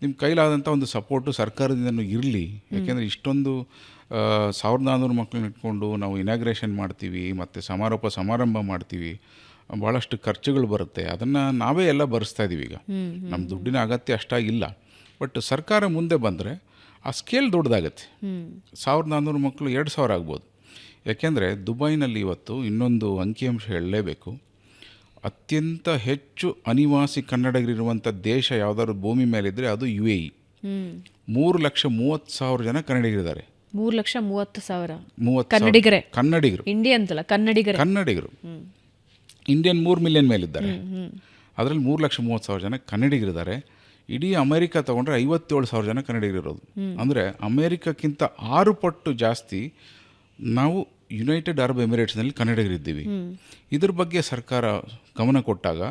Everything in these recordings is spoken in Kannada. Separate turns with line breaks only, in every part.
ನಿಮ್ಮ ಕೈಲಾದಂಥ ಒಂದು ಸಪೋರ್ಟು ಸರ್ಕಾರದಿಂದನೂ ಇರಲಿ. ಯಾಕೆಂದರೆ ಇಷ್ಟೊಂದು 1400 ಮಕ್ಕಳನ್ನ ಇಟ್ಕೊಂಡು ನಾವು ಇನಾಗ್ರೇಷನ್ ಮಾಡ್ತೀವಿ ಮತ್ತು ಸಮಾರಂಭ ಮಾಡ್ತೀವಿ, ಭಾಳಷ್ಟು ಖರ್ಚುಗಳು ಬರುತ್ತೆ. ಅದನ್ನು ನಾವೇ ಎಲ್ಲ ಭರಿಸ್ತಾ ಇದ್ದೀವಿ. ಈಗ ನಮ್ಮ ದುಡ್ಡಿನ ಅಗತ್ಯ ಅಷ್ಟಾಗಿಲ್ಲ. ಬಟ್ ಸರ್ಕಾರ ಮುಂದೆ ಬಂದರೆ ಆ ಸ್ಕೇಲ್ ದೊಡ್ಡದಾಗತ್ತೆ. 1400 ಮಕ್ಕಳು 2000 ಆಗ್ಬೋದು. ಯಾಕೆಂದರೆ ದುಬೈನಲ್ಲಿ ಇವತ್ತು ಇನ್ನೊಂದು ಅಂಕಿಅಂಶ ಹೇಳಲೇಬೇಕು. ಅತ್ಯಂತ ಹೆಚ್ಚು ಅನಿವಾಸಿ ಕನ್ನಡಿಗರಿರುವಂಥ ದೇಶ ಯಾವುದಾದ್ರು ಭೂಮಿ ಮೇಲಿದ್ದರೆ ಅದು UAE. 3,30,000 ಜನ ಕನ್ನಡಿಗರಿದ್ದಾರೆ.
3,30,000
ಕನ್ನಡಿಗರು
ಕನ್ನಡಿಗರು.
ಇಂಡಿಯನ್ 3 ಮಿಲಿಯನ್ ಮೇಲಿದ್ದಾರೆ. ಅದರಲ್ಲಿ 3,30,000 ಜನ ಕನ್ನಡಿಗರಿದ್ದಾರೆ. ಇಡೀ ಅಮೇರಿಕಾ ತೊಗೊಂಡ್ರೆ 57,000 ಜನ ಕನ್ನಡಿಗರಿರೋದು. ಅಂದರೆ ಅಮೇರಿಕಕ್ಕಿಂತ 6 ಪಟ್ಟು ಜಾಸ್ತಿ ನಾವು ಯುನೈಟೆಡ್ ಅರಬ್ ಎಮಿರೇಟ್ಸ್ನಲ್ಲಿ ಕನ್ನಡಿಗರಿದ್ದೀವಿ. ಇದ್ರ ಬಗ್ಗೆ ಸರ್ಕಾರ ಗಮನ ಕೊಟ್ಟಾಗ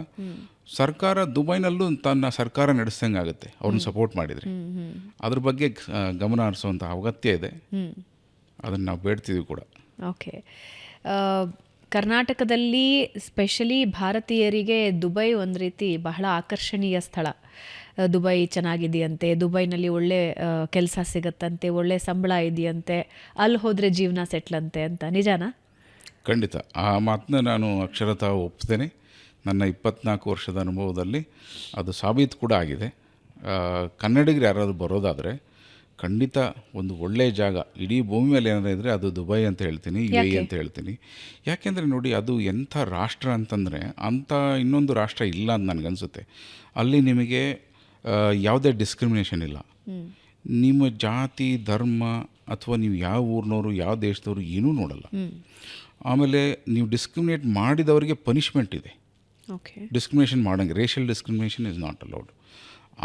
ಸರ್ಕಾರ ದುಬೈನಲ್ಲೂ ತನ್ನ ಸರ್ಕಾರ ನಡೆಸ್ದಂಗೆ ಆಗುತ್ತೆ ಅವ್ರನ್ನ ಸಪೋರ್ಟ್ ಮಾಡಿದರೆ. ಅದ್ರ ಬಗ್ಗೆ ಗಮನ ಹರಿಸುವಂಥ ಅಗತ್ಯ ಇದೆ. ಅದನ್ನು ನಾವು ಬೇಡ್ತಿದ್ದೀವಿ ಕೂಡ.
ಓಕೆ, ಕರ್ನಾಟಕದಲ್ಲಿ ಸ್ಪೆಷಲಿ ಭಾರತೀಯರಿಗೆ ದುಬೈ ಒಂದು ರೀತಿ ಬಹಳ ಆಕರ್ಷಣೀಯ ಸ್ಥಳ. ದುಬೈ ಚೆನ್ನಾಗಿದೆಯಂತೆ, ದುಬೈನಲ್ಲಿ ಒಳ್ಳೆ ಕೆಲಸ ಸಿಗತ್ತಂತೆ, ಒಳ್ಳೆ ಸಂಬಳ ಇದೆಯಂತೆ, ಅಲ್ಲಿ ಹೋದರೆ ಜೀವನ ಸೆಟ್ಲಂತೆ ಅಂತ. ನಿಜಾನಾ?
ಖಂಡಿತ ಆ ಮಾತನ್ನ ನಾನು ಅಕ್ಷರತಃ ಒಪ್ತೇನೆ. ನನ್ನ 24 ವರ್ಷದ ಅನುಭವದಲ್ಲಿ ಅದು ಸಾಬೀತು ಕೂಡ ಆಗಿದೆ. ಕನ್ನಡಿಗರು ಯಾರಾದರೂ ಬರೋದಾದರೆ ಖಂಡಿತ ಒಂದು ಒಳ್ಳೆಯ ಜಾಗ ಇಡೀ ಭೂಮಿ ಮೇಲೆ ಏನಾದರೂ ಇದ್ದರೆ ಅದು ದುಬೈ ಅಂತ ಹೇಳ್ತೀನಿ, UAE ಅಂತ ಹೇಳ್ತೀನಿ. ಯಾಕೆಂದರೆ ನೋಡಿ, ಅದು ಎಂಥ ರಾಷ್ಟ್ರ ಅಂತಂದರೆ ಅಂಥ ಇನ್ನೊಂದು ರಾಷ್ಟ್ರ ಇಲ್ಲ ಅಂತ ನನಗನ್ಸುತ್ತೆ. ಅಲ್ಲಿ ನಿಮಗೆ ಯಾವುದೇ ಡಿಸ್ಕ್ರಿಮಿನೇಷನ್ ಇಲ್ಲ. ನಿಮ್ಮ ಜಾತಿ, ಧರ್ಮ ಅಥವಾ ನೀವು ಯಾವ ಊರಿನವರು, ಯಾವ ದೇಶದವರು ಏನೂ ನೋಡಲ್ಲ. ಆಮೇಲೆ ನೀವು ಡಿಸ್ಕ್ರಿಮಿನೇಟ್ ಮಾಡಿದವರಿಗೆ ಪನಿಷ್ಮೆಂಟ್ ಇದೆ. ಡಿಸ್ಕ್ರಿಮಿನೇಷನ್ ಮಾಡೋಂಗೆ racial discrimination is not allowed.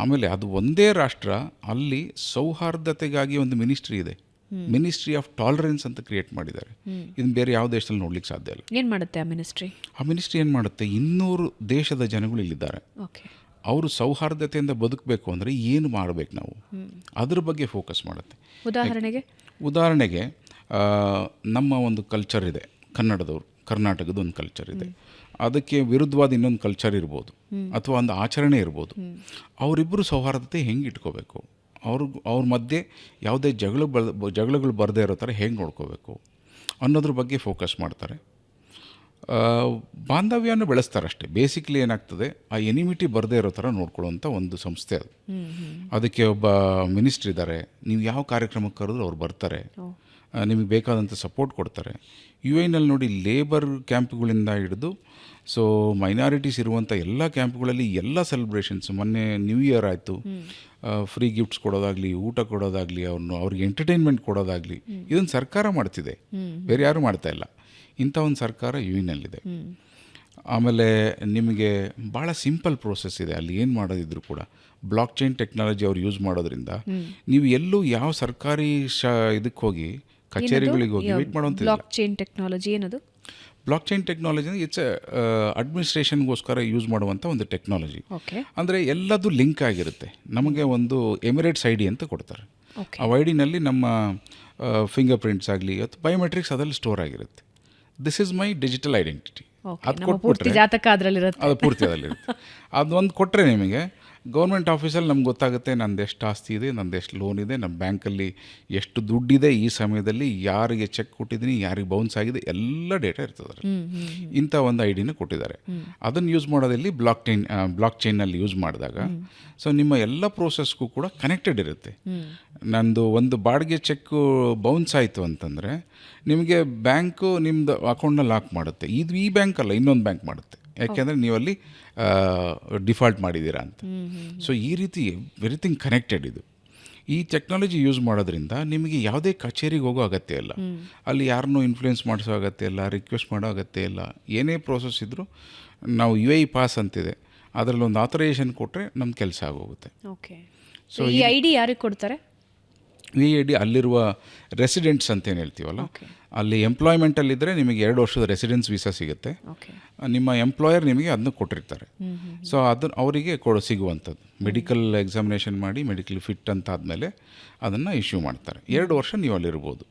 ಆಮೇಲೆ ಅದು ಒಂದೇ ರಾಷ್ಟ್ರ, ಅಲ್ಲಿ ಸೌಹಾರ್ದತೆಗಾಗಿ ಒಂದು ಮಿನಿಸ್ಟ್ರಿ ಇದೆ, ಮಿನಿಸ್ಟ್ರಿ ಆಫ್ ಟಾಲರೆನ್ಸ್ ಅಂತ ಕ್ರಿಯೇಟ್ ಮಾಡಿದ್ದಾರೆ. ಇದನ್ನು ಬೇರೆ ಯಾವ ದೇಶದಲ್ಲಿ ನೋಡ್ಲಿಕ್ಕೆ ಸಾಧ್ಯ ಇಲ್ಲ.
ಏನು ಮಾಡುತ್ತೆ ಆ ಮಿನಿಸ್ಟ್ರಿ?
ಏನು ಮಾಡುತ್ತೆ, 200 ದೇಶದ ಜನಗಳು ಇಲ್ಲಿದ್ದಾರೆ. ಅವರು ಸೌಹಾರ್ದತೆಯಿಂದ ಬದುಕಬೇಕು ಅಂದರೆ ಏನು ಮಾಡಬೇಕು ನಾವು, ಅದ್ರ ಬಗ್ಗೆ ಫೋಕಸ್ ಮಾಡುತ್ತೆ. ಉದಾಹರಣೆಗೆ ನಮ್ಮ ಒಂದು ಕಲ್ಚರ್ ಇದೆ, ಕರ್ನಾಟಕದ ಒಂದು ಕಲ್ಚರ್ ಇದೆ, ಅದಕ್ಕೆ ವಿರುದ್ಧವಾದ ಇನ್ನೊಂದು ಕಲ್ಚರ್ ಇರ್ಬೋದು ಅಥವಾ ಒಂದು ಆಚರಣೆ ಇರ್ಬೋದು. ಅವರಿಬ್ಬರು ಸೌಹಾರ್ದತೆ ಹೆಂಗೆ ಇಟ್ಕೋಬೇಕು, ಅವ್ರ ಮಧ್ಯೆ ಯಾವುದೇ ಜಗಳಗಳು ಬರದೇ ಇರೋ ಥರ ಹೆಂಗೆ ನೋಡ್ಕೋಬೇಕು ಅನ್ನೋದ್ರ ಬಗ್ಗೆ ಫೋಕಸ್ ಮಾಡ್ತಾರೆ. ಬಾಂಧವ್ಯನ ಬೆಳೆಸ್ತಾರಷ್ಟೇ. ಬೇಸಿಕ್ಲಿ ಏನಾಗ್ತದೆ, ಆ ಎನಿಮಿಟಿ ಬರದೇ ಇರೋ ಥರ ನೋಡ್ಕೊಳ್ಳೋವಂಥ ಒಂದು ಸಂಸ್ಥೆ ಅದು. ಅದಕ್ಕೆ ಒಬ್ಬ ಮಿನಿಸ್ಟ್ರ್ ಇದ್ದಾರೆ. ನೀವು ಯಾವ ಕಾರ್ಯಕ್ರಮಕ್ಕೆ ಕರೆದ್ರು ಅವ್ರು ಬರ್ತಾರೆ, ನಿಮಗೆ ಬೇಕಾದಂಥ ಸಪೋರ್ಟ್ ಕೊಡ್ತಾರೆ. UAEನಲ್ಲಿ ನೋಡಿ, ಲೇಬರ್ ಕ್ಯಾಂಪ್ಗಳಿಂದ ಹಿಡಿದು ಮೈನಾರಿಟೀಸ್ ಇರುವಂಥ ಎಲ್ಲ ಕ್ಯಾಂಪ್ಗಳಲ್ಲಿ ಎಲ್ಲ ಸೆಲೆಬ್ರೇಷನ್ಸ್, ಮೊನ್ನೆ ನ್ಯೂ ಇಯರ್ ಆಯಿತು, ಫ್ರೀ ಗಿಫ್ಟ್ಸ್ ಕೊಡೋದಾಗಲಿ, ಊಟ ಕೊಡೋದಾಗಲಿ, ಅವ್ರಿಗೆ ಎಂಟರ್ಟೈನ್ಮೆಂಟ್ ಕೊಡೋದಾಗಲಿ, ಇದನ್ನು ಸರ್ಕಾರ ಮಾಡ್ತಿದೆ, ಬೇರೆ ಯಾರೂ ಮಾಡ್ತಾ ಇಲ್ಲ. ಇಂಥ ಒಂದು ಸರ್ಕಾರ UAEನಲ್ಲಿದೆ. ಆಮೇಲೆ ನಿಮಗೆ ಭಾಳ ಸಿಂಪಲ್ ಪ್ರೋಸೆಸ್ ಇದೆ ಅಲ್ಲಿ. ಏನು ಮಾಡೋದಿದ್ರು ಕೂಡ ಬ್ಲಾಕ್ ಚೈನ್ ಟೆಕ್ನಾಲಜಿ ಅವ್ರು ಯೂಸ್ ಮಾಡೋದ್ರಿಂದ ನೀವು ಎಲ್ಲೂ ಯಾವ ಸರ್ಕಾರಿ ಇದಕ್ಕೆ ಹೋಗಿ ಕಚೇರಿಗಳಿಗೆ ಹೋಗಿ ವೇಟ್ ಮಾಡೋಂಥ.
ಬ್ಲಾಕ್ ಚೈನ್ ಟೆಕ್ನಾಲಜಿ ಏನದು?
ಬ್ಲಾಕ್ ಚೈನ್ ಟೆಕ್ನಾಲಜಿ ಇಟ್ಸ್ ಅಡ್ಮಿನಿಸ್ಟ್ರೇಷನ್ಗೋಸ್ಕರ ಯೂಸ್ ಮಾಡುವಂಥ ಒಂದು ಟೆಕ್ನಾಲಜಿ. ಅಂದರೆ ಎಲ್ಲದೂ ಲಿಂಕ್ ಆಗಿರುತ್ತೆ. ನಮಗೆ ಒಂದು ಎಮಿರೇಟ್ಸ್ ID ಅಂತ ಕೊಡ್ತಾರೆ. ಆ ಐಡಿನಲ್ಲಿ ನಮ್ಮ ಫಿಂಗರ್ ಪ್ರಿಂಟ್ಸ್ ಆಗಲಿ ಅಥವಾ ಬಯೋಮೆಟ್ರಿಕ್ಸ್ ಅದರಲ್ಲಿ ಸ್ಟೋರ್ ಆಗಿರುತ್ತೆ. This is my digital identity. ಅದು ಕೊಟ್ಬಿಟ್ರೆ ಅದು ಪೂರ್ತಿ ಅದರಲ್ಲಿರುತ್ತೆ. ಅದೊಂದು ಕೊಟ್ಟರೆ ನಿಮಗೆ ಗೌರ್ಮೆಂಟ್ ಆಫೀಸಲ್ಲಿ ನಮ್ಗೆ ಗೊತ್ತಾಗುತ್ತೆ ನಂದು ಎಷ್ಟು ಆಸ್ತಿ ಇದೆ, ನಂದು ಎಷ್ಟು ಲೋನ್ ಇದೆ, ನಮ್ಮ ಬ್ಯಾಂಕಲ್ಲಿ ಎಷ್ಟು ದುಡ್ಡಿದೆ, ಈ ಸಮಯದಲ್ಲಿ ಯಾರಿಗೆ ಚೆಕ್ ಕೊಟ್ಟಿದ್ದೀನಿ, ಯಾರಿಗೆ ಬೌನ್ಸ್ ಆಗಿದೆ, ಎಲ್ಲ ಡೇಟಾ ಇರ್ತದೆ. ಇಂಥ ಒಂದು ಐಡಿನ ಕೊಟ್ಟಿದ್ದಾರೆ. ಅದನ್ನು ಯೂಸ್ ಮಾಡೋದಲ್ಲಿ ಬ್ಲಾಕ್ ಚೈನಲ್ಲಿ ಯೂಸ್ ಮಾಡಿದಾಗ ನಿಮ್ಮ ಎಲ್ಲ ಪ್ರೋಸೆಸ್ಗೂ ಕೂಡ ಕನೆಕ್ಟೆಡ್ ಇರುತ್ತೆ. ನಂದು ಒಂದು ಬಾಡಿಗೆ ಚೆಕ್ಕು ಬೌನ್ಸ್ ಆಯಿತು ಅಂತಂದರೆ ನಿಮಗೆ ಬ್ಯಾಂಕು ನಿಮ್ಮದು ಅಕೌಂಟ್ನ ಲಾಕ್ ಮಾಡುತ್ತೆ. ಇದು ಈ ಬ್ಯಾಂಕ್ ಅಲ್ಲ, ಇನ್ನೊಂದು ಬ್ಯಾಂಕ್ ಮಾಡುತ್ತೆ. ಯಾಕೆಂದರೆ ನೀವಲ್ಲಿ ಡಿಫಾಲ್ಟ್ ಮಾಡಿದ್ದೀರಾ ಅಂತ. ಈ ರೀತಿ ಎವ್ರಿಥಿಂಗ್ ಕನೆಕ್ಟೆಡ್. ಇದು ಈ ಟೆಕ್ನಾಲಜಿ ಯೂಸ್ ಮಾಡೋದ್ರಿಂದ ನಿಮಗೆ ಯಾವುದೇ ಕಚೇರಿಗೆ ಹೋಗೋ ಅಗತ್ಯ ಇಲ್ಲ, ಅಲ್ಲಿ ಯಾರನ್ನೂ ಇನ್ಫ್ಲೂಯೆನ್ಸ್ ಮಾಡಿಸೋ ಅಗತ್ಯ ಇಲ್ಲ, ರಿಕ್ವೆಸ್ಟ್ ಮಾಡೋ ಅಗತ್ಯ ಇಲ್ಲ. ಏನೇ ಪ್ರೋಸೆಸ್ ಇದ್ದರೂ ನಾವು UAE ಪಾಸ್ ಅಂತಿದೆ, ಅದರಲ್ಲಿ ಒಂದು ಆಥರೈಸೇಷನ್ ಕೊಟ್ಟರೆ ನಮ್ಮ ಕೆಲಸ ಆಗೋಗುತ್ತೆ.
ಈ ID ಯಾರಿಗೆ ಕೊಡ್ತಾರೆ?
ಈ ID ಅಲ್ಲಿರುವ ರೆಸಿಡೆಂಟ್ಸ್ ಅಂತ ಏನು ಹೇಳ್ತೀವಲ್ಲ, ಅಲ್ಲಿ ಎಂಪ್ಲಾಯ್ಮೆಂಟಲ್ಲಿದ್ದರೆ ನಿಮಗೆ 2 ವರ್ಷದ ರೆಸಿಡೆನ್ಸ್ ವೀಸಾ ಸಿಗುತ್ತೆ. ನಿಮ್ಮ ಎಂಪ್ಲಾಯರ್ ನಿಮಗೆ ಅದನ್ನು ಕೊಟ್ಟಿರ್ತಾರೆ. ಅದನ್ನು ಅವರಿಗೆ ಸಿಗುವಂಥದ್ದು ಮೆಡಿಕಲ್ ಎಕ್ಸಾಮಿನೇಷನ್ ಮಾಡಿ ಮೆಡಿಕಲ್ ಫಿಟ್ ಅಂತ ಆದಮೇಲೆ ಅದನ್ನು ಇಶ್ಯೂ ಮಾಡ್ತಾರೆ. 2 ವರ್ಷ ನೀವು ಅಲ್ಲಿರ್ಬೋದು.